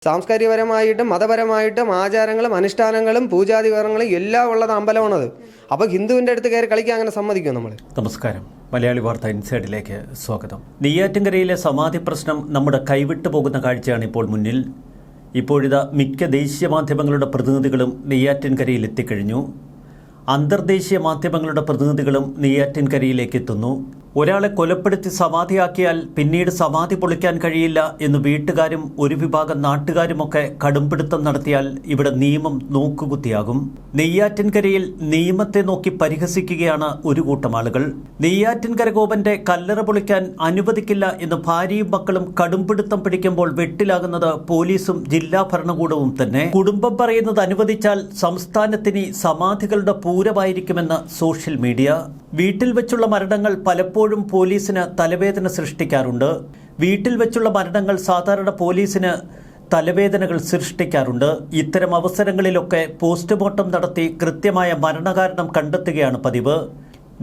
സാംസ്കാരികപരമായിട്ടും മതപരമായിട്ടും ആചാരങ്ങളും അനുഷ്ഠാനങ്ങളും പൂജാതികരണങ്ങളും എല്ലാം ഉള്ളത് അമ്പലമാണത്. അപ്പോൾ ഹിന്ദുവിൻ്റെ അടുത്ത് കയറി കളിക്കാൻ അങ്ങനെ സമ്മതിക്കും നമ്മൾ? നമസ്കാരം, മലയാളി വാർത്ത ഇൻസൈഡിലേക്ക് സ്വാഗതം. നെയ്യാറ്റിൻകരയിലെ സമാധി പ്രശ്നം നമ്മുടെ കൈവിട്ടു പോകുന്ന കാഴ്ചയാണ് ഇപ്പോൾ മുന്നിൽ. ഇപ്പോഴിതാ മിക്ക ദേശീയ മാധ്യമങ്ങളുടെ പ്രതിനിധികളും നെയ്യാറ്റിൻകരയിൽ എത്തിക്കഴിഞ്ഞു. അന്തർദേശീയ മാധ്യമങ്ങളുടെ പ്രതിനിധികളും നെയ്യാറ്റിൻകരയിലേക്ക് എത്തുന്നു. ഒരാളെ കൊലപ്പെടുത്തി സമാധിയാക്കിയാൽ പിന്നീട് സമാധി പൊളിക്കാൻ കഴിയില്ല എന്ന് വീട്ടുകാരും ഒരു വിഭാഗം നാട്ടുകാരുമൊക്കെ കടുംപിടുത്തം നടത്തിയാൽ ഇവിടെ നിയമം നോക്കുകുത്തിയാകും. നെയ്യാറ്റിൻകരയിൽ നിയമത്തെ നോക്കി പരിഹസിക്കുകയാണ് ഒരു കൂട്ടം ആളുകൾ. നെയ്യാറ്റിൻകര ഗോപന്റെ കല്ലറ പൊളിക്കാൻ അനുവദിക്കില്ല എന്ന് ഭാര്യയും മക്കളും കടുംപിടുത്തം പിടിക്കുമ്പോൾ വെട്ടിലാകുന്നത് പോലീസും ജില്ലാ ഭരണകൂടവും തന്നെ. കുടുംബം പറയുന്നത് അനുവദിച്ചാൽ സംസ്ഥാനത്തിന് സമാധികളുടെ പൂരമായിരിക്കുമെന്ന് സോഷ്യൽ മീഡിയ. വീട്ടിൽ വെച്ചുള്ള മരണങ്ങൾ പലപ്പോഴും പോലീസിന് തലവേദന സൃഷ്ടിക്കാറുണ്ട്. വീട്ടിൽ വെച്ചുള്ള മരണങ്ങൾ സാധാരണ പോലീസിന് തലവേദനകൾ സൃഷ്ടിക്കാറുണ്ട്. ഇത്തരം അവസരങ്ങളിലൊക്കെ പോസ്റ്റ്മോർട്ടം നടത്തി കൃത്യമായ മരണകാരണം കണ്ടെത്തുകയാണ് പതിവ്.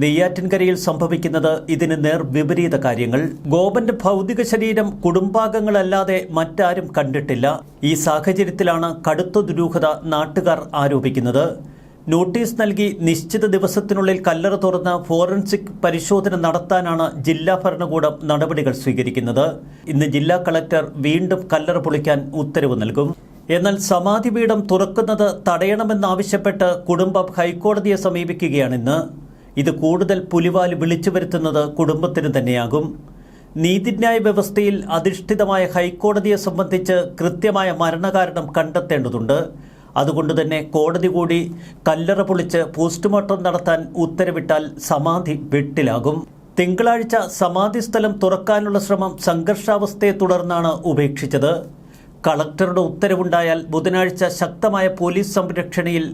നെയ്യാറ്റിൻകരയിൽ സംഭവിക്കുന്നത് ഇതിന് നേർ വിപരീത കാര്യങ്ങൾ. ഗോപന്റെ ഭൗതിക ശരീരം കുടുംബാംഗങ്ങളല്ലാതെ മറ്റാരും കണ്ടിട്ടില്ല. ഈ സാഹചര്യത്തിലാണ് കടുത്ത ദുരൂഹത നാട്ടുകാർ ആരോപിക്കുന്നത്. നോട്ടീസ് നൽകി നിശ്ചിത ദിവസത്തിനുള്ളിൽ കല്ലറ തുറന്ന് ഫോറൻസിക് പരിശോധന നടത്താനാണ് ജില്ലാ ഭരണകൂടം നടപടികൾ സ്വീകരിക്കുന്നത്. ഇന്ന് ജില്ലാ കളക്ടർ വീണ്ടും കല്ലറ പൊളിക്കാൻ ഉത്തരവ് നൽകും. എന്നാൽ സമാധി പീഠം തുറക്കുന്നത് തടയണമെന്നാവശ്യപ്പെട്ട് കുടുംബം ഹൈക്കോടതിയെ സമീപിക്കുകയാണിന്ന്. ഇത് കൂടുതൽ പുലിവാല് വിളിച്ചു വരുത്തുന്നത് കുടുംബത്തിന് തന്നെയാകും. നീതിന്യായ വ്യവസ്ഥയിൽ അധിഷ്ഠിതമായ ഹൈക്കോടതിയെ സംബന്ധിച്ച് കൃത്യമായ മരണകാരണം കണ്ടെത്തേണ്ടതുണ്ട്. അതുകൊണ്ട് തന്നെ കോടതി കൂടി കല്ലറ പൊളിച്ച് പോസ്റ്റ്മോർട്ടം നടത്താൻ ഉത്തരവിട്ടാൽ സമാധി വെട്ടിലാകും. തിങ്കളാഴ്ച സമാധി സ്ഥലം തുറക്കാനുള്ള ശ്രമം സംഘർഷാവസ്ഥയെ തുടർന്നാണ് ഉപേക്ഷിച്ചത്. കളക്ടറുടെ ഉത്തരവുണ്ടായാൽ ബുധനാഴ്ച ശക്തമായ പോലീസ് സംരക്ഷണയിൽ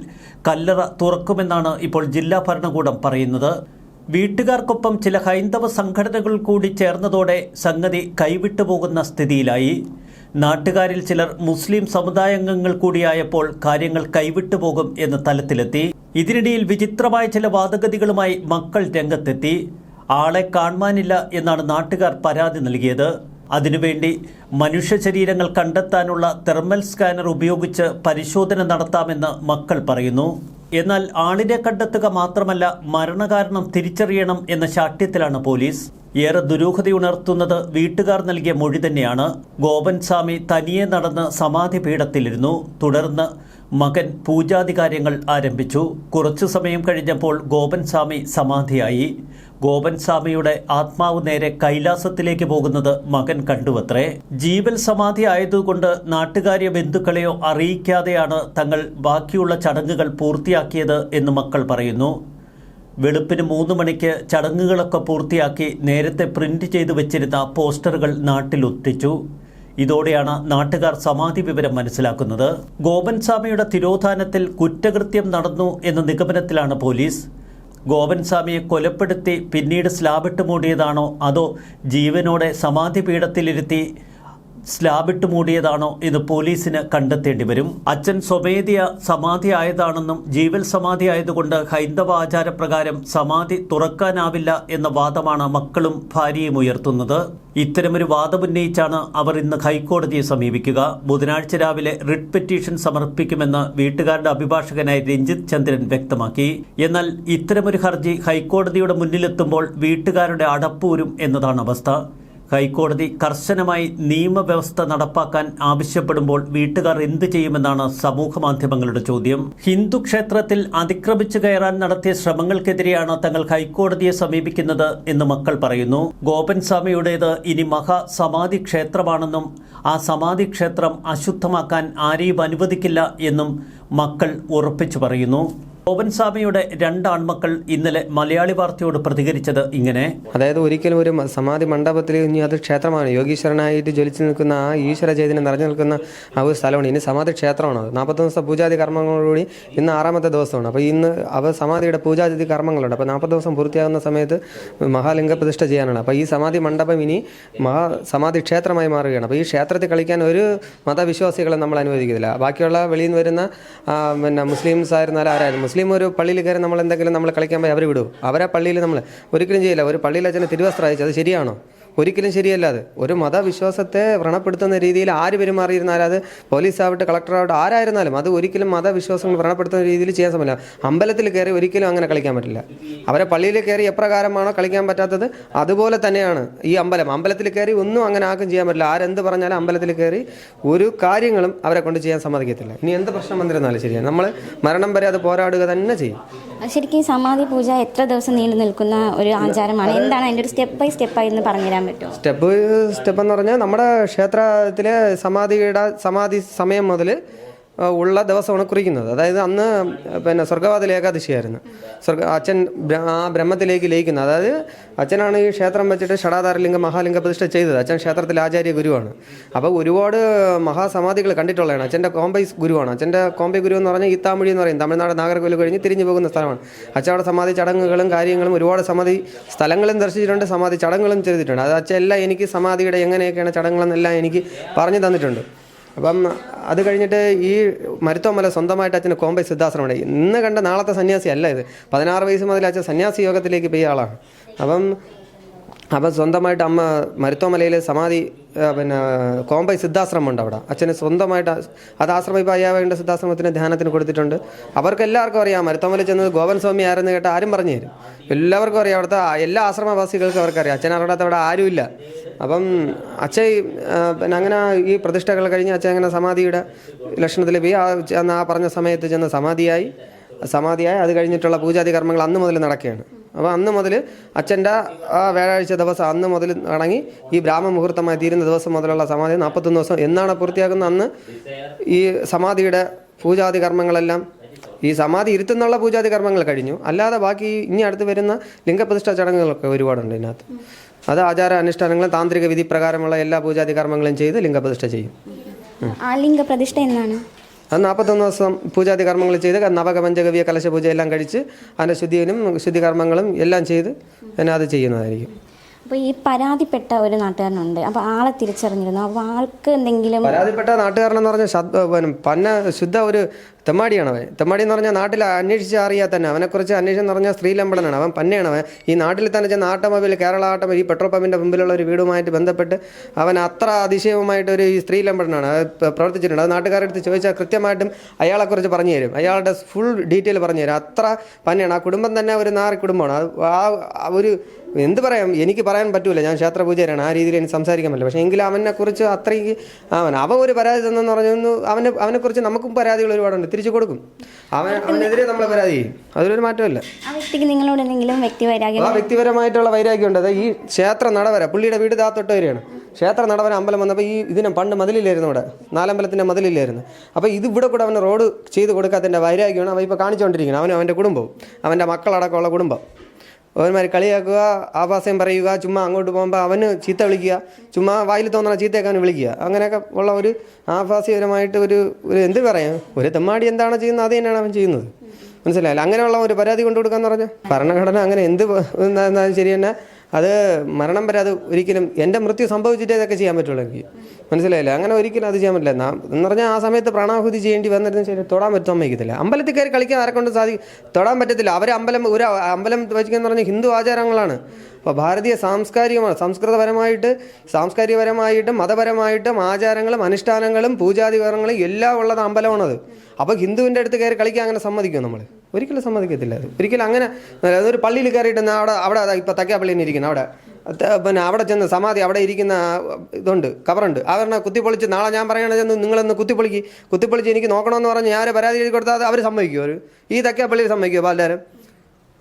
കല്ലറ തുറക്കുമെന്നാണ് ഇപ്പോൾ ജില്ലാ ഭരണകൂടം പറയുന്നത്. വീട്ടുകാർക്കൊപ്പം ചില ഹൈന്ദവ സംഘടനകൾ കൂടി ചേർന്നതോടെ സംഗതി കൈവിട്ടു പോകുന്ന സ്ഥിതിയിലായി. നാട്ടുകാരിൽ ചിലർ മുസ്ലിം സമുദായാംഗങ്ങൾ കൂടിയായപ്പോൾ കാര്യങ്ങൾ കൈവിട്ടു പോകും എന്ന തലത്തിലെത്തി. ഇതിനിടയിൽ വിചിത്രമായ ചില വാദഗതികളുമായി മക്കൾ രംഗത്തെത്തി. ആളെ കാണാനില്ല എന്നാണ് നാട്ടുകാർ പരാതി നൽകിയത്. അതിനുവേണ്ടി മനുഷ്യ ശരീരങ്ങൾ കണ്ടെത്താനുള്ള തെർമൽ സ്കാനർ ഉപയോഗിച്ച് പരിശോധന നടത്താമെന്ന് മക്കൾ പറയുന്നു. എന്നാൽ ആളിനെ കണ്ടെത്തുക മാത്രമല്ല, മരണകാരണം തിരിച്ചറിയണം എന്ന ശാഠ്യത്തിലാണ് പോലീസ്. ഏറെ ദുരൂഹതയുണർത്തുന്നത് വീട്ടുകാർ നൽകിയ മൊഴി തന്നെയാണ്. ഗോപൻ സ്വാമി തനിയെ നടന്ന് സമാധി പീഠത്തിലിരുന്നു. തുടർന്ന് മകൻ പൂജാതി കാര്യങ്ങൾ ആരംഭിച്ചു. കുറച്ചു സമയം കഴിഞ്ഞപ്പോൾ ഗോപൻ സ്വാമി സമാധിയായി. ഗോപൻ സ്വാമിയുടെ ആത്മാവ് നേരെ കൈലാസത്തിലേക്ക് പോകുന്നത് മകൻ കണ്ടുവത്രേ. ജീവൽ സമാധി ആയതുകൊണ്ട് നാട്ടുകാരെ ബന്ധുക്കളെയോ അറിയിക്കാതെയാണ് തങ്ങൾ ബാക്കിയുള്ള ചടങ്ങുകൾ പൂർത്തിയാക്കിയത് എന്ന് മക്കൾ പറയുന്നു. വെളുപ്പിന് 3 മണിക്ക് ചടങ്ങുകളൊക്കെ പൂർത്തിയാക്കി നേരത്തെ പ്രിന്റ് ചെയ്തു വെച്ചിരുന്ന പോസ്റ്ററുകൾ നാട്ടിലൊട്ടിച്ചു. ഇതോടെയാണ് നാട്ടുകാർ സമാധി വിവരം മനസ്സിലാക്കുന്നത്. ഗോപൻ സ്വാമിയുടെ തിരോധാനത്തിൽ കുറ്റകൃത്യം നടന്നു എന്ന നിഗമനത്തിലാണ് പോലീസ്. ഗോപൻ സ്വാമിയെ കൊലപ്പെടുത്തി പിന്നീട് സ്ലാബിട്ട് മൂടിയതാണോ അതോ ജീവനോടെ സമാധി പീഠത്തിലിരുത്തി സ്ലാബിട്ട് മൂടിയതാണോ എന്ന് പോലീസിന് കണ്ടെത്തേണ്ടി വരും. അച്ഛൻ സ്വമേധയ സമാധി ആയതാണെന്നും ജീവൽ സമാധി ആയതുകൊണ്ട് ഹൈന്ദവ ആചാരപ്രകാരം സമാധി തുറക്കാനാവില്ല എന്ന വാദമാണ് മക്കളും ഭാര്യയും ഉയർത്തുന്നത്. ഇത്തരമൊരു വാദമുന്നയിച്ചാണ് അവർ ഇന്ന് ഹൈക്കോടതിയെ സമീപിക്കുക. ബുധനാഴ്ച രാവിലെ റിട്ട് പെറ്റീഷൻ സമർപ്പിക്കുമെന്ന് വീട്ടുകാരുടെ അഭിഭാഷകനായ രഞ്ജിത്ത് ചന്ദ്രൻ വ്യക്തമാക്കി. എന്നാൽ ഇത്തരമൊരു ഹർജി ഹൈക്കോടതിയുടെ മുന്നിലെത്തുമ്പോൾ വീട്ടുകാരുടെ അടപ്പൂരും എന്നതാണ് അവസ്ഥ. ഹൈക്കോടതി കർശനമായി നിയമവ്യവസ്ഥ നടപ്പാക്കാൻ ആവശ്യപ്പെടുമ്പോൾ വീട്ടുകാർ എന്ത് ചെയ്യുമെന്നാണ് സമൂഹ മാധ്യമങ്ങളുടെ ചോദ്യം. ഹിന്ദു ക്ഷേത്രത്തിൽ അതിക്രമിച്ചു കയറാൻ നടത്തിയ ശ്രമങ്ങൾക്കെതിരെയാണ് തങ്ങൾ ഹൈക്കോടതിയെ സമീപിക്കുന്നത് എന്ന് മക്കൾ പറയുന്നു. ഗോപൻ സ്വാമിയുടേത് ഇനി മഹാസമാധി ക്ഷേത്രമാണെന്നും ആ സമാധി ക്ഷേത്രം അശുദ്ധമാക്കാൻ ആരെയും അനുവദിക്കില്ല എന്നും മക്കൾ ഉറപ്പിച്ചു പറയുന്നു. ഗോപൻ സ്വാമിയുടെ 2 ആൺമക്കൾ ഇന്നലെ മലയാളി വാർത്തയോട് പ്രതികരിച്ചത് ഇങ്ങനെ: അതായത് ഒരിക്കലും ഒരു സമാധി മണ്ഡപത്തിൽ ഇനി അത് ക്ഷേത്രമാണ്, യോഗീശ്വരനായിട്ട് ജ്വലിച്ചു നിൽക്കുന്ന ആ ഈശ്വര ചൈതന്യം നിറഞ്ഞു നിൽക്കുന്ന ആ ഒരു സ്ഥലമാണ്. ഇനി സമാധി ക്ഷേത്രമാണ്. 40 ദിവസം പൂജാതി കർമ്മങ്ങളോടുകൂടി ഇന്ന് 6ാമത്തെ ദിവസമാണ്. അപ്പോൾ ഇന്ന് സമാധിയുടെ പൂജാതി കർമ്മങ്ങളുണ്ട്. അപ്പോൾ 40 ദിവസം പൂർത്തിയാകുന്ന സമയത്ത് മഹാലിംഗ പ്രതിഷ്ഠ ചെയ്യാനാണ്. അപ്പോൾ ഈ സമാധി മണ്ഡപം ഇനി സമാധി ക്ഷേത്രമായി മാറുകയാണ്. അപ്പോൾ ഈ ക്ഷേത്രത്തിൽ കളിക്കാൻ ഒരു മതവിശ്വാസികളെ നമ്മൾ അനുവദിക്കുന്നില്ല. ബാക്കിയുള്ള വെളിയിൽ നിന്ന് വരുന്ന മുസ്ലിംസ് ആയിരുന്നാലും ആരായിരുന്നു മുസ്ലിം ഒരു പള്ളിയിൽ കയറി നമ്മൾ കളിക്കാൻ പോയി അവർ വിടും. അവരെ പള്ളിയിൽ നമ്മൾ ഒരിക്കലും ചെയ്യില്ല. ഒരു പള്ളിയിൽ അച്ഛനെ തിരുവസ്ത്രം അയച്ചു, അത് ശരിയാണോ? ഒരിക്കലും ശരിയല്ല. അത് ഒരു മതവിശ്വാസത്തെ വ്രണപ്പെടുത്തുന്ന രീതിയിൽ ആര് പെരുമാറിയിരുന്നാലും, അത് പോലീസാവട്ടെ കളക്ടറാവട്ടെ ആരായിരുന്നാലും, അത് ഒരിക്കലും മതവിശ്വാസങ്ങൾ വ്രണപ്പെടുത്തുന്ന രീതിയിൽ ചെയ്യാൻ സമയമില്ല. അമ്പലത്തിൽ കയറി ഒരിക്കലും അങ്ങനെ കളിക്കാൻ പറ്റില്ല. അവരെ പള്ളിയിൽ കയറി എപ്രകാരമാണോ കളിക്കാൻ പറ്റാത്തത് അതുപോലെ തന്നെയാണ് ഈ അമ്പലത്തിൽ കയറി ഒന്നും അങ്ങനെ ആർക്കും ചെയ്യാൻ പറ്റില്ല. ആരെന്ത് പറഞ്ഞാലും അമ്പലത്തിൽ കയറി ഒരു കാര്യങ്ങളും അവരെ കൊണ്ട് ചെയ്യാൻ സമ്മതിക്കത്തില്ല. ഇനി എന്ത് പ്രശ്നം വന്നിരുന്നാലും ശരിയാണ്, നമ്മൾ മരണം വരെ അത് പോരാടുക തന്നെ ചെയ്യും. ശരിക്കും ഈ സമാധി പൂജ എത്ര ദിവസം നീണ്ടു നിൽക്കുന്ന ഒരു ആചാരമാണ്? എന്താണ് അതിൻ്റെ ഒരു സ്റ്റെപ്പ് ബൈ സ്റ്റെപ്പായി എന്ന് പറഞ്ഞുതരാൻ പറ്റുമോ? സ്റ്റെപ്പ് എന്ന് പറഞ്ഞാൽ നമ്മുടെ ക്ഷേത്രത്തിലെ സമാധി സമയം മുതൽ ഉള്ള ദിവസമാണ് കുറിക്കുന്നത്. അതായത് അന്ന് സ്വർഗവാതിൽ ഏകാദശിയായിരുന്നു. അച്ഛൻ ആ ബ്രഹ്മത്തിലേക്ക് ലയിക്കുന്നത്. അതായത് അച്ഛനാണ് ഈ ക്ഷേത്രം വെച്ചിട്ട് ഷടാധാരലിംഗ മഹാലിംഗ പ്രതിഷ്ഠ ചെയ്തത്. അച്ഛൻ ക്ഷേത്രത്തിലെ ആചാര്യ ഗുരുവാണ്. അപ്പോൾ ഒരുപാട് മഹാസമാധികൾ കണ്ടിട്ടുള്ളതാണ്. അച്ഛൻ്റെ കോമ്പൈ ഗുരുവാണ്. അച്ഛൻ്റെ കോമ്പൈ ഗുരു എന്ന് പറഞ്ഞാൽ ഈത്താമൊഴി എന്ന് പറയും. തമിഴ്നാട് നാഗർകോവിൽ കഴിഞ്ഞ് തിരിഞ്ഞു പോകുന്ന സ്ഥലമാണ്. അച്ഛൻ അവിടെ സമാധി ചടങ്ങുകളും കാര്യങ്ങളും ഒരുപാട് സമാധി സ്ഥലങ്ങളും ദർശിച്ചിട്ടുണ്ട്, സമാധി ചടങ്ങുകളും ചെയ്തിട്ടുണ്ട്. അത് അച്ഛൻ എല്ലാം എനിക്ക് സമാധിയുടെ എങ്ങനെയൊക്കെയാണ് ചടങ്ങുകളെന്നെല്ലാം എനിക്ക് പറഞ്ഞു തന്നിട്ടുണ്ട്. അപ്പം അത് കഴിഞ്ഞിട്ട് ഈ മരുത്തോമല സ്വന്തമായിട്ട് അച്ഛന് കോമ്പൈ സിദ്ധാശ്രമമുണ്ട്. ഇന്ന് കണ്ട നാളത്തെ സന്യാസി അല്ല ഇത്. 16 വയസ്സ് മുതൽ അച്ഛൻ സന്യാസി യോഗത്തിലേക്ക് പോയ ആളാണ്. അപ്പം സ്വന്തമായിട്ട് അമ്മ മരുത്തോമലയിൽ സമാധി കോമ്പൈ സിദ്ധാശ്രമമുണ്ട് അവിടെ. അച്ഛന് സ്വന്തമായിട്ട് അത് ആശ്രമം ഇപ്പോൾ അയ്യാവേണ്ട സിദ്ധാശ്രമത്തിന് ധ്യാനത്തിന് കൊടുത്തിട്ടുണ്ട്. അവർക്ക് എല്ലാവർക്കും അറിയാം മരുത്തോമല ചെന്നത് ഗോപൻ സ്വാമി ആരെന്ന് കേട്ട് ആരും പറഞ്ഞു തരും. എല്ലാവർക്കും അറിയാം. അവിടുത്തെ എല്ലാ ആശ്രമവാസികൾക്കും അവർക്കറിയാം. അച്ഛൻ അറിയാത്ത അവിടെ ആരുമില്ല. അപ്പം അച്ഛൻ അങ്ങനെ ഈ പ്രതിഷ്ഠകൾ കഴിഞ്ഞ് അച്ഛൻ അങ്ങനെ സമാധിയുടെ ലക്ഷണത്തിൽ പോയി ആ പറഞ്ഞ സമയത്ത് ചെന്ന് സമാധിയായി. അത് കഴിഞ്ഞിട്ടുള്ള പൂജാതി കർമ്മങ്ങൾ അന്ന് മുതൽ നടക്കുകയാണ്. അപ്പോൾ അന്ന് മുതൽ അച്ഛൻ്റെ ആ വ്യാഴാഴ്ച ദിവസം അന്ന് മുതൽ തുടങ്ങി ഈ ബ്രാഹ്മ മുഹൂർത്തമായി തീരുന്ന ദിവസം മുതലുള്ള സമാധി 41 ദിവസം എന്നാണ് പൂർത്തിയാക്കുന്നത്. അന്ന് ഈ സമാധിയുടെ പൂജാതി കർമ്മങ്ങളെല്ലാം, ഈ സമാധി ഇരുത്തുന്നുള്ള പൂജാതി കർമ്മങ്ങൾ കഴിഞ്ഞു. അല്ലാതെ ബാക്കി ഇനി അടുത്ത് വരുന്ന ലിംഗപ്രതിഷ്ഠ ചടങ്ങുകളൊക്കെ ഒരുപാടുണ്ട് ഇതിനകത്ത്. അത് ആചാര അനുഷ്ഠാനങ്ങളും താന്ത്രിക വിധി പ്രകാരമുള്ള എല്ലാ പൂജാതി കർമ്മങ്ങളും ചെയ്ത് ലിംഗപ്രതിഷ്ഠ ചെയ്യും. ആ ലിംഗപ്രതിഷ്ഠ എന്നാണ്? അത് 41 ദിവസം പൂജാതി കർമ്മങ്ങൾ ചെയ്ത് നവകപഞ്ചഗവ്യ കലശ പൂജ എല്ലാം കഴിച്ച് അതിൻ്റെ ശുദ്ധി കർമ്മങ്ങളും എല്ലാം ചെയ്ത് പിന്നെ അത് ചെയ്യുന്നതായിരിക്കും. അപ്പോൾ ഈ പരാതിപ്പെട്ട ഒരു നാട്ടുകാരനുണ്ട്. അപ്പോൾ ആളെ തിരിച്ചറിഞ്ഞിരുന്നു. അപ്പോൾ ആൾക്ക് എന്തെങ്കിലും പരാതിപ്പെട്ട നാട്ടുകാരനെന്ന് പറഞ്ഞാൽ ശുദ്ധ ഒരു തെമ്മാടിയാണ് അവൻ. തെമ്മാടി എന്ന് പറഞ്ഞാൽ നാട്ടിൽ അന്വേഷിച്ച് അറിയാൻ തന്നെ അവനെക്കുറിച്ച് അന്വേഷണം എന്ന് പറഞ്ഞാൽ സ്ത്രീലമ്പടനാണ്. അവൻ പന്നയാണ്. അവൻ ഈ നാട്ടിൽ തന്നെ ചെന്ന ആട്ടോമൊബൈൽ കേരള ആട്ടോമൊബൈൽ ഈ പെട്രോൾ പമ്പിൻ്റെ മുമ്പിലുള്ള ഒരു വീടുമായിട്ട് ബന്ധപ്പെട്ട് അവൻ അത്ര അതിശയവുമായിട്ടൊരു ഈ സ്ത്രീലമ്പടനാണ് പ്രവർത്തിച്ചിട്ടുണ്ട്. അത് നാട്ടുകാരെടുത്ത് ചോദിച്ചാൽ കൃത്യമായിട്ടും അയാളെക്കുറിച്ച് പറഞ്ഞു തരും. അയാളുടെ ഫുൾ ഡീറ്റെയിൽ പറഞ്ഞു തരും. അത്ര പന്നയാണ്. ആ കുടുംബം തന്നെ ഒരു നാറി കുടുംബമാണ്. ആ ഒരു എന്ത് പറയാം, എനിക്ക് പറയാൻ പറ്റൂല. ഞാൻ ക്ഷേത്രപൂജാരിയാണ്. ആ രീതിയിൽ എനിക്ക് സംസാരിക്കാൻ പറ്റില്ല. പക്ഷേ എങ്കിലും അവനെക്കുറിച്ച് അത്രയ്ക്ക് അവൻ ഒരു പരാതി തന്നെന്ന് പറഞ്ഞു. അവനെക്കുറിച്ച് നമുക്കും പരാതികൾ ഒരുപാടുണ്ട്. തിരിച്ചു കൊടുക്കും. അവനെതിരെ നമ്മൾ പരാതി ചെയ്യും. അതിലൊരു മാറ്റമില്ല. ആ വ്യക്തിക്ക് നിങ്ങളോട് എന്തെങ്കിലും വ്യക്തിപരമായിട്ടുള്ള വൈരാഗ്യമുണ്ട്. അത് ഈ ക്ഷേത്ര നടവര പുള്ളിയുടെ വീട് താത്തൊട്ട് വരെയാണ്. ക്ഷേത്ര നടവര അമ്പലം വന്നപ്പോൾ ഈ ഇതിനെ പണ്ട് മതിലില്ലായിരുന്നു. ഇവിടെ നാലമ്പലത്തിൻ്റെ മതിലില്ലായിരുന്നു. അപ്പോൾ ഇത് ഇവിടെ കൂടെ അവന് റോഡ് ചെയ്ത് കൊടുക്കാത്തതിൻ്റെ വൈരാഗ്യമാണ് അവൻ ഇപ്പോൾ കാണിച്ചുകൊണ്ടിരിക്കുന്നത്. അവൻ്റെ കുടുംബവും അവൻ്റെ മക്കളടക്കമുള്ള കുടുംബം അവന്മാർ കളിയാക്കുക, ആഭാസം പറയുക, ചുമ്മാ അങ്ങോട്ട് പോകുമ്പോൾ അവന് ചീത്ത വിളിക്കുക, ചുമ്മാ വായിൽ തോന്നണ ചീത്തയൊക്കെ അവന് വിളിക്കുക. അങ്ങനെയൊക്കെ ഉള്ള ഒരു ആഭാസ്യപരമായിട്ട് ഒരു എന്ത് പറയാം, ഒരു തെമ്മാടി എന്താണോ ചെയ്യുന്നത് അത് തന്നെയാണ് അവൻ ചെയ്യുന്നത്. മനസ്സിലായില്ല? അങ്ങനെയുള്ള ഒരു പരാതി കൊണ്ടു കൊടുക്കാന്ന് പറഞ്ഞാൽ ഭരണഘടന അങ്ങനെ എന്ത് എന്നാലും ശരി തന്നെ. അത് മരണം വരെ അത് ഒരിക്കലും എൻ്റെ മൃത്യു സംഭവിച്ചിട്ടേ ഇതൊക്കെ ചെയ്യാൻ പറ്റുള്ളൂ എനിക്ക്. മനസ്സിലായില്ല? അങ്ങനെ ഒരിക്കലും അത് ചെയ്യാൻ പറ്റില്ല. എന്ന് പറഞ്ഞാൽ ആ സമയത്ത് പ്രാണാഹുതി ചെയ്യേണ്ടി വന്നിരുന്ന ശരി തൊടാൻ പറ്റും സമ്മതിക്കത്തില്ല. അമ്പലത്തിൽ കയറി കളിക്കാൻ ആരെക്കൊണ്ട് തൊടാൻ പറ്റത്തില്ല. ഒരു അമ്പലം വെച്ചിരിക്കുകയെന്ന് പറഞ്ഞാൽ ഹിന്ദു ആചാരങ്ങളാണ്. അപ്പോൾ ഭാരതീയ സാംസ്കാരികമാണ്. സാംസ്കാരികപരമായിട്ടും മതപരമായിട്ടും ആചാരങ്ങളും അനുഷ്ഠാനങ്ങളും പൂജാതികരണങ്ങളും എല്ലാം ഉള്ളത് അമ്പലമാണത്. അപ്പോൾ ഹിന്ദുവിൻ്റെ അടുത്ത് കയറി കളിക്കാൻ അങ്ങനെ സമ്മതിക്കും നമ്മൾ? ഒരിക്കലും സമ്മതിക്കത്തില്ല. അത് ഒരിക്കലും അങ്ങനെ. അതൊരു പള്ളിയിൽ കയറിയിട്ട് അവിടെ ഇപ്പോൾ തക്കാപ്പള്ളിയിൽ ഇരിക്കുന്നത് അവിടെ പിന്നെ അവിടെ ചെന്ന് സമാധി അവിടെ ഇരിക്കുന്ന ഇതുണ്ട്, കവറുണ്ട്. അവരെ കുത്തിപ്പൊളിച്ച് നാളെ ഞാൻ പറയണത് ചെന്ന് നിങ്ങളൊന്ന് കുത്തിപ്പൊളിച്ച് എനിക്ക് നോക്കണമെന്ന് പറഞ്ഞ് ഞാൻ പരാതി എഴുതി കൊടുത്താൽ അത് അവർ സമ്മതിക്കുമോ? ഈ തക്കാപ്പള്ളിയിൽ സമ്മതിക്കുമോ പലരും?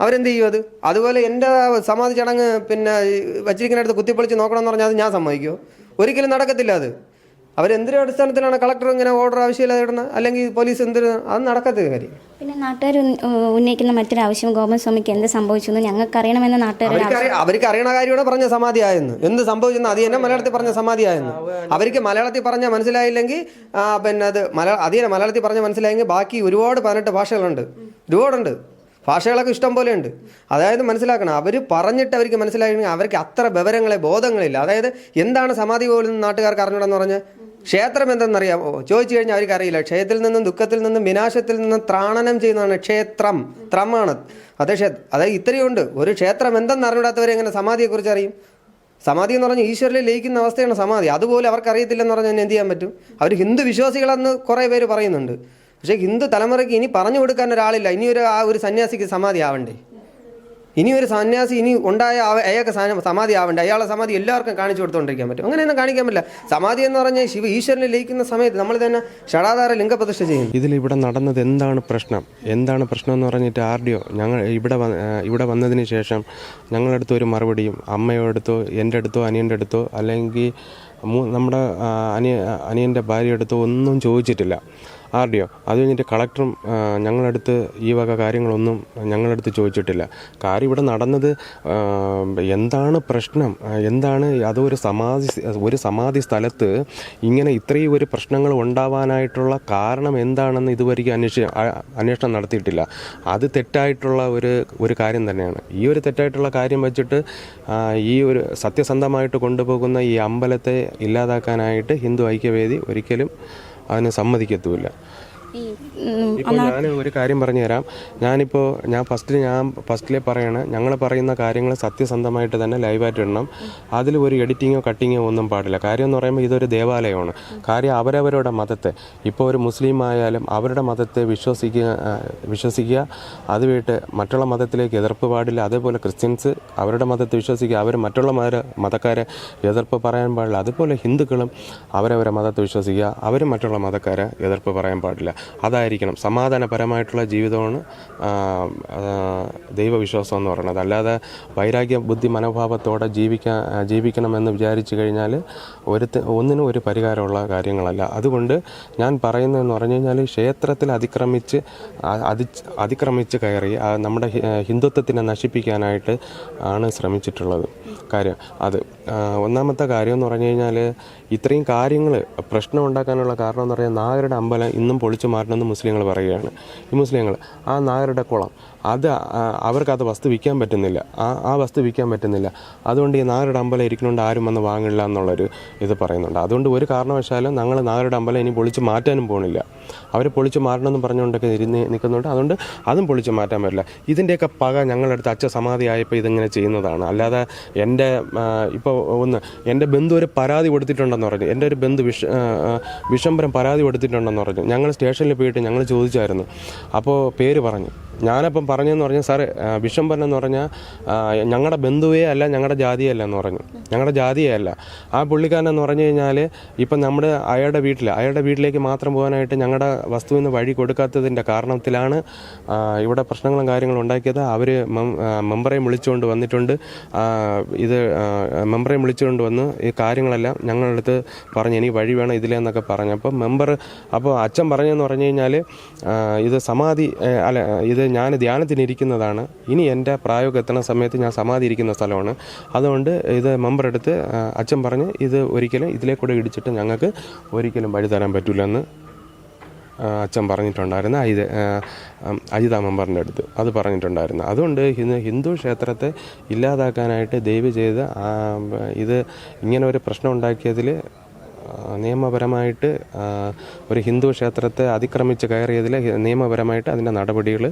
അവരെന്ത് ചെയ്യും? അതുപോലെ എൻ്റെ സമാധി ചടങ്ങ് പിന്നെ വച്ചിരിക്കുന്നിടത്ത് കുത്തിപ്പൊളിച്ച് നോക്കണമെന്ന് പറഞ്ഞാൽ അത് ഞാൻ സമ്മതിക്കുമോ? ഒരിക്കലും നടക്കത്തില്ല. അത് അവരെന്തൊരു അടിസ്ഥാനത്തിലാണ് കളക്ടർ ഇങ്ങനെ ഓർഡർ ആവശ്യമില്ലാതെ ഇടുന്നത്, അല്ലെങ്കിൽ പോലീസ് എന്തൊരു അത് നടക്കാത്ത കാര്യം. പിന്നെ നാട്ടുകാർ ഉന്നയിക്കുന്ന മറ്റൊരാവശ്യം ഗോപൻ സ്വാമിക്ക് എന്ത് സംഭവിച്ചു ഞങ്ങൾക്ക് അറിയണമെന്ന് അവർക്ക് അറിയണ കാര്യമാണ് പറഞ്ഞ സമാധിയായെന്ന്. എന്ത് സംഭവിച്ചെന്ന് അത് തന്നെ മലയാളത്തിൽ പറഞ്ഞ സമാധിയായെന്ന്. അവർക്ക് മലയാളത്തിൽ പറഞ്ഞാൽ മനസ്സിലായില്ലെങ്കിൽ പിന്നെ അത് മലയാളത്തിൽ പറഞ്ഞാൽ മനസ്സിലായെങ്കിൽ ബാക്കി ഒരുപാട് 18 ഭാഷകളുണ്ട്, ഒരുപാടുണ്ട്. ഭാഷകളൊക്കെ ഇഷ്ടം പോലെ ഉണ്ട്. അതായത് മനസ്സിലാക്കണം, അവർ പറഞ്ഞിട്ട് അവർക്ക് മനസ്സിലാക്കണമെങ്കിൽ അവർക്ക് അത്ര ബോധങ്ങളില്ല. അതായത് എന്താണ് സമാധി പോലും നാട്ടുകാർക്ക് അറിഞ്ഞൂടെന്ന് പറഞ്ഞാൽ ക്ഷേത്രം എന്തെന്നറിയാമോ ചോദിച്ചു കഴിഞ്ഞാൽ അവർക്ക് അറിയില്ല. ക്ഷയത്തിൽ നിന്നും ദുഃഖത്തിൽ നിന്നും വിനാശത്തിൽ നിന്നും ത്രാണനം ചെയ്യുന്നതാണ് ക്ഷേത്രം. ത്രമാണ്. അതായത് ഇത്രയും ഉണ്ട്. ഒരു ക്ഷേത്രം എന്തെന്ന് അറിഞ്ഞൂടാത്തവരെ എങ്ങനെ സമാധിയെക്കുറിച്ച് അറിയും? സമാധി എന്ന് പറഞ്ഞാൽ ഈശ്വരനിൽ ലയിക്കുന്ന അവസ്ഥയാണ് സമാധി. അതുപോലെ അവർക്കറിയത്തില്ലെന്ന് പറഞ്ഞാൽ എന്ത് ചെയ്യാൻ പറ്റും? അവർ ഹിന്ദു വിശ്വാസികളെന്ന് കുറേ പേര് പറയുന്നുണ്ട്. പക്ഷേ ഹിന്ദു തലമുറയ്ക്ക് ഇനി പറഞ്ഞു കൊടുക്കാൻ ഒരാളില്ല. ഇനി ഒരു സന്യാസിക്ക് സമാധി ആവണ്ടേ? ഇനി ഒരു സന്യാസി ഇനി ഉണ്ടായ അയാൾക്ക് സമാധി ആവണ്ടേ? അയാളെ സമാധി എല്ലാവർക്കും കാണിച്ചു കൊടുത്തുകൊണ്ടിരിക്കാൻ പറ്റും? അങ്ങനെയൊന്നും കാണിക്കാൻ പറ്റില്ല. സമാധി എന്ന് പറഞ്ഞാൽ ഈശ്വരനെ ലയിക്കുന്ന സമയത്ത് നമ്മൾ തന്നെ ഷടാധാര ലിംഗപ്രതിഷ്ഠ ചെയ്യുന്നു. ഇതിലിവിടെ നടന്നത് എന്താണ് പ്രശ്നം എന്ന് പറഞ്ഞിട്ട് RDO ഞങ്ങൾ ഇവിടെ വന്നതിന് ശേഷം ഞങ്ങളടുത്ത് ഒരു മറുപടിയും അമ്മയോടടുത്തോ എൻ്റെ അടുത്തോ അനിയൻ്റെ അടുത്തോ അല്ലെങ്കിൽ നമ്മുടെ അനിയൻ്റെ ഭാര്യ അടുത്തോ ഒന്നും ചോദിച്ചിട്ടില്ല RDO. അത് കഴിഞ്ഞിട്ട് കളക്ടറും ഞങ്ങളടുത്ത് ഈ വക കാര്യങ്ങളൊന്നും ഞങ്ങളടുത്ത് ചോദിച്ചിട്ടില്ല. കാര്യം ഇവിടെ നടന്നത് എന്താണ് പ്രശ്നം, എന്താണ് അതൊരു സമാധി സ്ഥലത്ത് ഇങ്ങനെ ഇത്രയും ഒരു പ്രശ്നങ്ങൾ ഉണ്ടാവാനായിട്ടുള്ള കാരണം എന്താണെന്ന് ഇതുവരെയ്ക്ക് അന്വേഷണം നടത്തിയിട്ടില്ല. അത് തെറ്റായിട്ടുള്ള ഒരു കാര്യം തന്നെയാണ്. ഈ ഒരു തെറ്റായിട്ടുള്ള കാര്യം വെച്ചിട്ട് ഈ ഒരു സത്യസന്ധമായിട്ട് കൊണ്ടുപോകുന്ന ഈ അമ്പലത്തെ ഇല്ലാതാക്കാനായിട്ട് ഹിന്ദു ഐക്യവേദി ഒരിക്കലും അതിന് സമ്മതിക്കത്തുമില്ല. ഇപ്പോൾ ഞാൻ ഒരു കാര്യം പറഞ്ഞു തരാം. ഞാൻ ഫസ്റ്റിലെ പറയണ ഞങ്ങൾ പറയുന്ന കാര്യങ്ങൾ സത്യസന്ധമായിട്ട് തന്നെ ലൈവായിട്ട് ഇടണം. അതിൽ ഒരു എഡിറ്റിങ്ങോ കട്ടിങ്ങോ ഒന്നും പാടില്ല. കാര്യം എന്ന് പറയുമ്പോൾ ഇതൊരു ദേവാലയമാണ്. കാര്യം അവരവരുടെ മതത്തെ, ഇപ്പോൾ ഒരു മുസ്ലിം ആയാലും അവരുടെ മതത്തെ വിശ്വസിക്കുക. അത് വിട്ട് മറ്റുള്ള മതത്തിലേക്ക് എതിർപ്പ് പാടില്ല. അതേപോലെ ക്രിസ്ത്യൻസ് അവരുടെ മതത്തെ വിശ്വസിക്കുക, അവർ മറ്റുള്ള മതക്കാരെ എതിർപ്പ് പറയാൻ പാടില്ല. അതുപോലെ ഹിന്ദുക്കളും അവരവരെ മതത്തെ വിശ്വസിക്കുക, അവരും മറ്റുള്ള മതക്കാരെ എതിർപ്പ് പറയാൻ പാടില്ല. അതായിരിക്കണം സമാധാനപരമായിട്ടുള്ള ജീവിതമാണ് ദൈവവിശ്വാസം എന്ന് പറയുന്നത്. അല്ലാതെ വൈരാഗ്യ ബുദ്ധി മനോഭാവത്തോടെ ജീവിക്കണമെന്ന് വിചാരിച്ചു കഴിഞ്ഞാൽ ഒന്നിനും ഒരു പരിഹാരമുള്ള കാര്യങ്ങളല്ല. അതുകൊണ്ട് ഞാൻ പറയുന്നതെന്ന് പറഞ്ഞു കഴിഞ്ഞാൽ ക്ഷേത്രത്തിൽ അതിക്രമിച്ച് കയറി നമ്മുടെ ഹിന്ദുത്വത്തിനെ നശിപ്പിക്കാനായിട്ട് ആണ് ശ്രമിച്ചിട്ടുള്ളത്. കാര്യം അത് ഒന്നാമത്തെ കാര്യം എന്ന് പറഞ്ഞു കഴിഞ്ഞാൽ ഇത്രയും കാര്യങ്ങൾ പ്രശ്നം ഉണ്ടാക്കാനുള്ള കാരണം എന്ന് പറയുന്നത് നായരുടെ അമ്പലം ഇന്നും പൊളിച്ചു മാറ്റണമെന്ന് മുസ്ലിങ്ങൾ പറയുകയാണ്. ഈ മുസ്ലിങ്ങൾ ആ നായരുടെ കുളം അവർക്കത് വസ്തു വിൽക്കാൻ പറ്റുന്നില്ല. ആ വസ്തു വിൽക്കാൻ പറ്റുന്നില്ല. അതുകൊണ്ട് ഈ നായരുടെ അമ്പലം ഇരിക്കുന്നുണ്ട് ആരും വന്ന് വാങ്ങില്ല എന്നുള്ളൊരു ഇത് പറയുന്നുണ്ട്. അതുകൊണ്ട് ഒരു കാരണവശാലും ഞങ്ങൾ നായരുടെ അമ്പലം ഇനി പൊളിച്ച് മാറ്റാനും പോകുന്നില്ല. അവർ പൊളിച്ച് മാറ്റണമെന്ന് പറഞ്ഞുകൊണ്ടൊക്കെ നിൽക്കുന്നുണ്ട്. അതുകൊണ്ട് അതും പൊളിച്ച് മാറ്റാൻ പറ്റില്ല. ഇതിൻ്റെയൊക്കെ പക ഞങ്ങളടുത്ത് അച്ഛ സമാധി ആയപ്പോൾ ഇതിങ്ങനെ ചെയ്യുന്നതാണ്. അല്ലാതെ എൻ്റെ ബന്ധു ഒരു പരാതി കൊടുത്തിട്ടുണ്ടെന്ന് പറഞ്ഞു. എൻ്റെ ഒരു ബന്ധു വിശംബരം പരാതി കൊടുത്തിട്ടുണ്ടെന്ന് പറഞ്ഞു. ഞങ്ങൾ സ്റ്റേഷനിൽ പോയിട്ട് ഞങ്ങൾ ചോദിച്ചായിരുന്നു. അപ്പോൾ പേര് പറഞ്ഞു. ഞാനപ്പം പറഞ്ഞതെന്ന് പറഞ്ഞാൽ സാറ് വിശംബരൻ എന്ന് പറഞ്ഞാൽ ഞങ്ങളുടെ ബന്ധുവേ അല്ല, ഞങ്ങളുടെ ജാതിയേ അല്ല എന്ന് പറഞ്ഞു. ഞങ്ങളുടെ ജാതിയേ അല്ല. ആ പുള്ളിക്കാരനെന്ന് പറഞ്ഞു കഴിഞ്ഞാൽ ഇപ്പം നമ്മുടെ അയാളുടെ വീട്ടിലേക്ക് മാത്രം പോകാനായിട്ട് ഞങ്ങളുടെ വസ്തുവിന് വഴി കൊടുക്കാത്തതിൻ്റെ കാരണത്തിലാണ് ഇവിടെ പ്രശ്നങ്ങളും കാര്യങ്ങളും ഉണ്ടാക്കിയത്. അവർ മെമ്പറെ വിളിച്ചുകൊണ്ട് വന്നിട്ടുണ്ട്. മെമ്പറെ വിളിച്ചുകൊണ്ട് വന്ന് ഈ കാര്യങ്ങളെല്ലാം ഞങ്ങളുടെ അടുത്ത് പറഞ്ഞ് എനിക്ക് വഴി വേണം ഇതിലെന്നൊക്കെ പറഞ്ഞു. അപ്പോൾ അച്ഛൻ പറഞ്ഞതെന്ന് പറഞ്ഞു കഴിഞ്ഞാൽ ഇത് സമാധി അല്ല, ഇത് ഞാൻ ധ്യാനത്തിനിരിക്കുന്നതാണ്. ഇനി എൻ്റെ പ്രായോഗം എത്തുന്ന സമയത്ത് ഞാൻ സമാധി ഇരിക്കുന്ന സ്ഥലമാണ്. അതുകൊണ്ട് ഇത് മെമ്പർ എടുത്ത് അച്ഛൻ പറഞ്ഞ് ഇത് ഒരിക്കലും ഇതിലേക്കൂടെ ഇടിച്ചിട്ട് ഞങ്ങൾക്ക് ഒരിക്കലും വഴി തരാൻ പറ്റില്ലെന്ന് അച്ഛൻ പറഞ്ഞിട്ടുണ്ടായിരുന്നു. അജിത മെമ്പറിൻ്റെ അടുത്ത് അത് പറഞ്ഞിട്ടുണ്ടായിരുന്നു. അതുകൊണ്ട് ഹിന്ദു ക്ഷേത്രത്തെ ഇല്ലാതാക്കാനായിട്ട് ദയവ് ചെയ്ത് ഇത് ഇങ്ങനെ ഒരു പ്രശ്നം ഉണ്ടാക്കിയതിൽ നിയമപരമായിട്ട് ഒരു ഹിന്ദു ക്ഷേത്രത്തെ അതിക്രമിച്ച് കയറിയതിൽ നിയമപരമായിട്ട് അതിൻ്റെ നടപടികൾ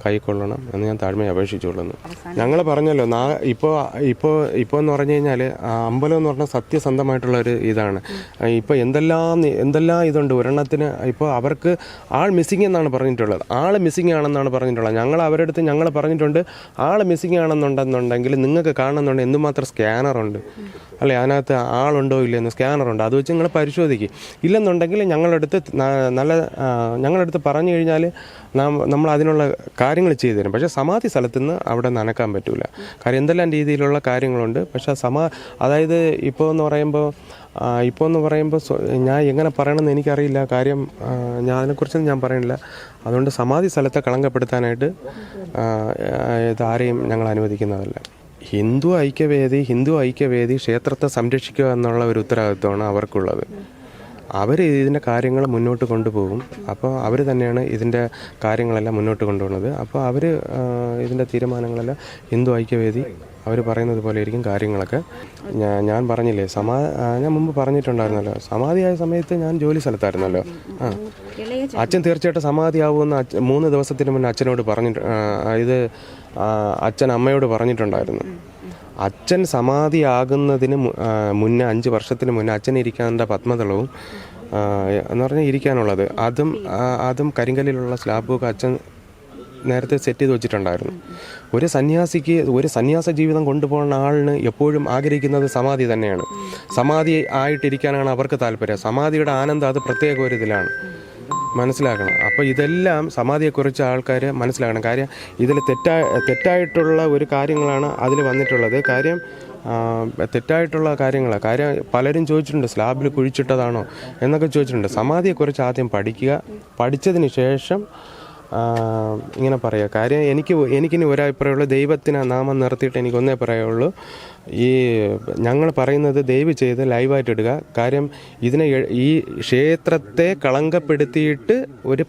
കൈക്കൊള്ളണം എന്ന് ഞാൻ താഴ്മയെ അപേക്ഷിച്ചുകൊള്ളുന്നു. ഞങ്ങൾ പറഞ്ഞല്ലോ ഇപ്പോൾ എന്ന് പറഞ്ഞു കഴിഞ്ഞാൽ അമ്പലം എന്ന് പറഞ്ഞാൽ സത്യസന്ധമായിട്ടുള്ള ഒരു ഇതാണ്. ഇപ്പോൾ എന്തെല്ലാം ഇതുണ്ട്. ഒരെണ്ണത്തിന് ഇപ്പോൾ അവർക്ക് ആൾ മിസ്സിങ് എന്നാണ് പറഞ്ഞിട്ടുള്ളത്. ആൾ മിസ്സിങ് ആണെന്നാണ് പറഞ്ഞിട്ടുള്ളത്. ഞങ്ങൾ അവരുടെ അടുത്ത് ഞങ്ങൾ പറഞ്ഞിട്ടുണ്ട് ആൾ മിസ്സിങ് ആണെന്നുണ്ടെന്നുണ്ടെങ്കിൽ നിങ്ങൾക്ക് കാണുന്നുണ്ട് എന്തുമാത്രം സ്കാനറുണ്ട് അല്ലേ, അതിനകത്ത് ആളുണ്ടോ ഇല്ലെന്ന് സ്കാനറുണ്ട്, അത് വെച്ച് നിങ്ങൾ പരിശോധിക്കും. ഇല്ലെന്നുണ്ടെങ്കിൽ ഞങ്ങളടുത്ത് പറഞ്ഞു കഴിഞ്ഞാൽ നമ്മൾ അതിനുള്ള കാര്യങ്ങൾ ചെയ്തു തരും. പക്ഷേ സമാധി സ്ഥലത്തുനിന്ന് അവിടെ നനക്കാൻ പറ്റില്ല. കാര്യം എന്തെല്ലാം രീതിയിലുള്ള കാര്യങ്ങളുണ്ട്. പക്ഷേ അതായത് ഇപ്പോൾ എന്ന് പറയുമ്പോൾ ഞാൻ എങ്ങനെ പറയണമെന്ന് എനിക്കറിയില്ല. കാര്യം അതിനെക്കുറിച്ചൊന്നും ഞാൻ പറയണില്ല. അതുകൊണ്ട് സമാധി സ്ഥലത്തെ കളങ്കപ്പെടുത്താനായിട്ട് ഇതാരെയും ഞങ്ങൾ അനുവദിക്കുന്നതല്ല. ഹിന്ദു ഐക്യവേദി ക്ഷേത്രത്തെ സംരക്ഷിക്കുക എന്നുള്ള ഒരു ഉത്തരവാദിത്വമാണ് അവർക്കുള്ളത്. അവർ ഇതിൻ്റെ കാര്യങ്ങൾ മുന്നോട്ട് കൊണ്ടുപോകും. അപ്പോൾ അവർ തന്നെയാണ് ഇതിൻ്റെ കാര്യങ്ങളെല്ലാം മുന്നോട്ട് കൊണ്ടുപോകുന്നത്. അപ്പോൾ അവർ ഇതിൻ്റെ തീരുമാനങ്ങളെല്ലാം ഹിന്ദു ഐക്യവേദി അവർ പറയുന്നത് പോലെ ആയിരിക്കും കാര്യങ്ങളൊക്കെ. ഞാൻ പറഞ്ഞില്ലേ ഞാൻ മുമ്പ് പറഞ്ഞിട്ടുണ്ടായിരുന്നല്ലോ, സമാധിയായ സമയത്ത് ഞാൻ ജോലി സ്ഥലത്തായിരുന്നല്ലോ. അച്ഛൻ തീർച്ചയായിട്ടും സമാധിയാവുമെന്ന് 3 ദിവസത്തിന് മുന്നേ അച്ഛനോട് ഇത് അച്ഛൻ അമ്മയോട് പറഞ്ഞിട്ടുണ്ടായിരുന്നു. അച്ഛൻ സമാധിയാകുന്നതിന് മുന്നേ 5 വർഷത്തിന് മുന്നേ അച്ഛൻ ഇരിക്കാനുള്ള പത്മതളവും എന്ന് പറഞ്ഞാൽ ഇരിക്കാനുള്ളത് അതും കരിങ്കല്ലിലുള്ള സ്ലാബൊക്കെ അച്ഛൻ നേരത്തെ സെറ്റ് ചെയ്ത് വെച്ചിട്ടുണ്ടായിരുന്നു. ഒരു സന്യാസിക്ക് ഒരു സന്യാസ ജീവിതം കൊണ്ടുപോകുന്ന ആളിന് എപ്പോഴും ആഗ്രഹിക്കുന്നത് സമാധി തന്നെയാണ്. സമാധി ആയിട്ടിരിക്കാനാണ് അവർക്ക് താല്പര്യം. സമാധിയുടെ ആനന്ദം അത് പ്രത്യേക ഒരു ഇതിലാണ്, മനസ്സിലാക്കണം. അപ്പോൾ ഇതെല്ലാം സമാധിയെക്കുറിച്ച് ആൾക്കാർ മനസ്സിലാക്കണം. കാര്യം ഇതിൽ തെറ്റായിട്ടുള്ള ഒരു കാര്യങ്ങളാണ് അതിൽ വന്നിട്ടുള്ളത്. തെറ്റായിട്ടുള്ള കാര്യങ്ങളാണ്. കാര്യം പലരും ചോദിച്ചിട്ടുണ്ട് സ്ലാബിൽ കുഴിച്ചിട്ടതാണോ എന്നൊക്കെ ചോദിച്ചിട്ടുണ്ട്. സമാധിയെക്കുറിച്ച് ആദ്യം പഠിക്കുക. പഠിച്ചതിന് ശേഷം ഇങ്ങനെ പറയുക. കാര്യം എനിക്കിനി ഒരഭിപ്രായമുള്ളൂ, ദൈവത്തിന് നാമം നിർത്തിയിട്ട് എനിക്കൊന്നേ പറയുള്ളൂ. ഞങ്ങൾ പറയുന്നത് ദയവ് ചെയ്ത് ലൈവായിട്ട് ഇടുക. കാര്യം ഈ ക്ഷേത്രത്തെ കളങ്കപ്പെടുത്തിയിട്ട് ഒരു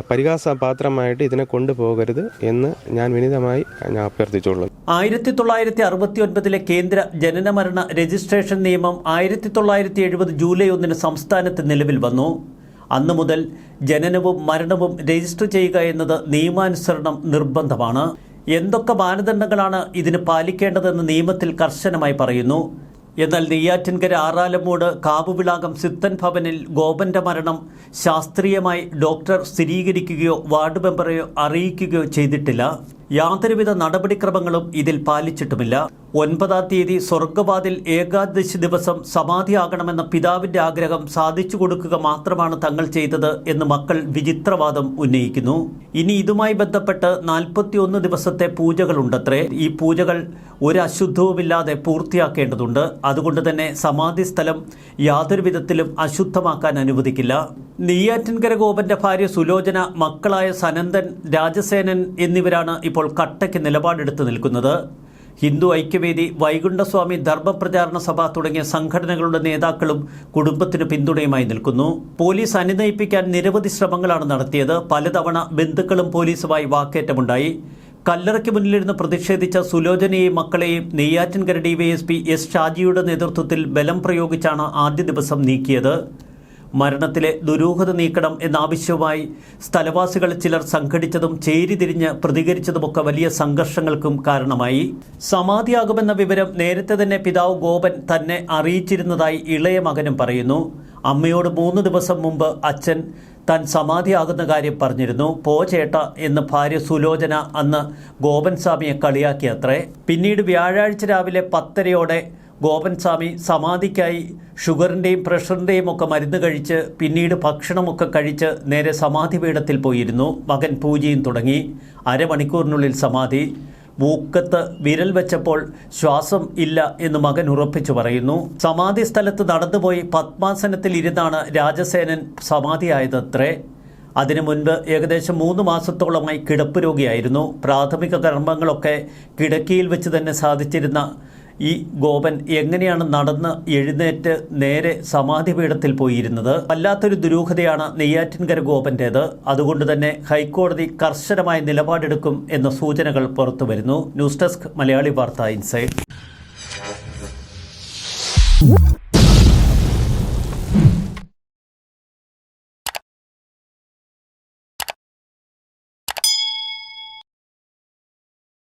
പരിഹാസപാത്രമായിട്ട് ഇതിനെ കൊണ്ടുപോകരുത് എന്ന് ഞാൻ വിനീതമായി അഭ്യർത്ഥിച്ചുള്ളൂ. 1969 കേന്ദ്ര ജനനമരണ രജിസ്ട്രേഷൻ നിയമം 1970 ജൂലൈ 1 സംസ്ഥാനത്ത് നിലവിൽ വന്നു. അന്നു മുതൽ ജനനവും മരണവും രജിസ്റ്റർ ചെയ്യുക എന്നത് നിയമാനുസരണം നിർബന്ധമാണ്. എന്തൊക്കെ മാനദണ്ഡങ്ങളാണ് ഇതിന് പാലിക്കേണ്ടതെന്ന് നിയമത്തിൽ കർശനമായി പറയുന്നു. എന്നാൽ നെയ്യാറ്റിൻകര ആറാലമ്മൂട് കാവുവിളാകം സിത്തൻ ഭവനിൽ ഗോപന്റെ മരണം ശാസ്ത്രീയമായി ഡോക്ടർ സ്ഥിരീകരിക്കുകയോ വാർഡ് മെമ്പറെയോ അറിയിക്കുകയോ ചെയ്തിട്ടില്ല. യാതൊരുവിധ നടപടിക്രമങ്ങളും ഇതിൽ പാലിച്ചിട്ടുമില്ല. 9-ാം തീയതി സ്വർഗവാതിൽ ഏകാദശി ദിവസം സമാധിയാകണമെന്ന പിതാവിന്റെ ആഗ്രഹം സാധിച്ചു കൊടുക്കുക മാത്രമാണ് തങ്ങൾ ചെയ്തത് എന്ന് മക്കൾ വിചിത്രവാദം ഉന്നയിക്കുന്നു. ഇനി ഇതുമായി ബന്ധപ്പെട്ട് 41 ദിവസത്തെ പൂജകളുണ്ടത്രേ. ഈ പൂജകൾ ഒരു അശുദ്ധവുമില്ലാതെ പൂർത്തിയാക്കേണ്ടതുണ്ട്. അതുകൊണ്ട് തന്നെ സമാധി സ്ഥലം യാതൊരു വിധത്തിലും അശുദ്ധമാക്കാൻ അനുവദിക്കില്ല. നെയ്യാറ്റിൻകര ഗോപന്റെ ഭാര്യ സുലോചന, മക്കളായ സനന്ദൻ, രാജസേനൻ എന്നിവരാണ് ഇപ്പോൾ കട്ടയ്ക്ക് നിലപാടെടുത്ത് നിൽക്കുന്നത്. ഹിന്ദു ഐക്യവേദി, വൈകുണ്ഠസ്വാമി ധർമ്മപ്രചാരണ സഭ തുടങ്ങിയ സംഘടനകളുടെ നേതാക്കളും കുടുംബത്തിന് പിന്തുണയുമായി നിൽക്കുന്നു. പോലീസ് അനുനയിപ്പിക്കാൻ നിരവധി ശ്രമങ്ങളാണ് നടത്തിയത്. പലതവണ ബന്ധുക്കളും പോലീസുമായി വാക്കേറ്റമുണ്ടായി. കല്ലറയ്ക്ക് മുന്നിലിരുന്ന് പ്രതിഷേധിച്ച സുലോചനയെയും മക്കളെയും നെയ്യാറ്റിൻകര ഡിവൈഎസ്പി എസ് ഷാജിയുടെ നേതൃത്വത്തിൽ ബലം പ്രയോഗിച്ചാണ് ആദ്യ ദിവസം നീക്കിയത്. മരണത്തിലെ ദുരൂഹത നീക്കണം എന്നാവശ്യവുമായി സ്ഥലവാസികൾ ചിലർ സംഘടിച്ചതും ചേരിതിരിഞ്ഞ് പ്രതികരിച്ചതുമൊക്കെ വലിയ സംഘർഷങ്ങൾക്കും കാരണമായി. സമാധിയാകുമെന്ന വിവരം നേരത്തെ തന്നെ പിതാവ് ഗോപൻ തന്നെ അറിയിച്ചിരുന്നതായി ഇളയ മകനും പറയുന്നു. അമ്മയോട് 3 ദിവസം മുമ്പ് അച്ഛൻ താൻ സമാധിയാകുന്ന കാര്യം പറഞ്ഞിരുന്നു. പോ ചേട്ട എന്ന് ഭാര്യ സുലോചന അന്ന് ഗോപൻ സ്വാമിയെ കളിയാക്കിയത്രേ. പിന്നീട് വ്യാഴാഴ്ച രാവിലെ 10:30 ഗോപൻ സ്വാമി സമാധിക്കായി ഷുഗറിൻ്റെയും പ്രഷറിൻ്റെയും ഒക്കെ മരുന്ന് കഴിച്ച് പിന്നീട് ഭക്ഷണമൊക്കെ കഴിച്ച് നേരെ സമാധി പീഠത്തിൽ പോയിരുന്നു. മകൻ പൂജയും തുടങ്ങി. അരമണിക്കൂറിനുള്ളിൽ സമാധി. മൂക്കത്ത് വിരൽ വെച്ചപ്പോൾ ശ്വാസം ഇല്ല എന്ന് മകൻ ഉറപ്പിച്ചു പറയുന്നു. സമാധി സ്ഥലത്ത് നടന്നുപോയി പത്മാസനത്തിൽ ഇരുന്നാണ് രാജസേനൻ സമാധിയായതത്രേ. അതിനു മുൻപ് ഏകദേശം 3 മാസത്തോളമായി കിടപ്പ് രോഗിയായിരുന്നു. പ്രാഥമിക കർമ്മങ്ങളൊക്കെ കിടക്കയിൽ വെച്ച് തന്നെ സാധിച്ചിരുന്ന ഈ ഗോപൻ എങ്ങനെയാണ് നടന്ന് എഴുന്നേറ്റ് നേരെ സമാധി പീഠത്തിൽ പോയിരുന്നത്? വല്ലാത്തൊരു ദുരൂഹതയാണ് നെയ്യാറ്റിൻകര ഗോപന്റേത്. അതുകൊണ്ട് തന്നെ ഹൈക്കോടതി കർശനമായ നിലപാടെടുക്കും എന്ന സൂചനകൾ പുറത്തുവരുന്നു. ന്യൂസ് ഡെസ്ക് മലയാളി വാർത്ത ഇൻസൈഡ്.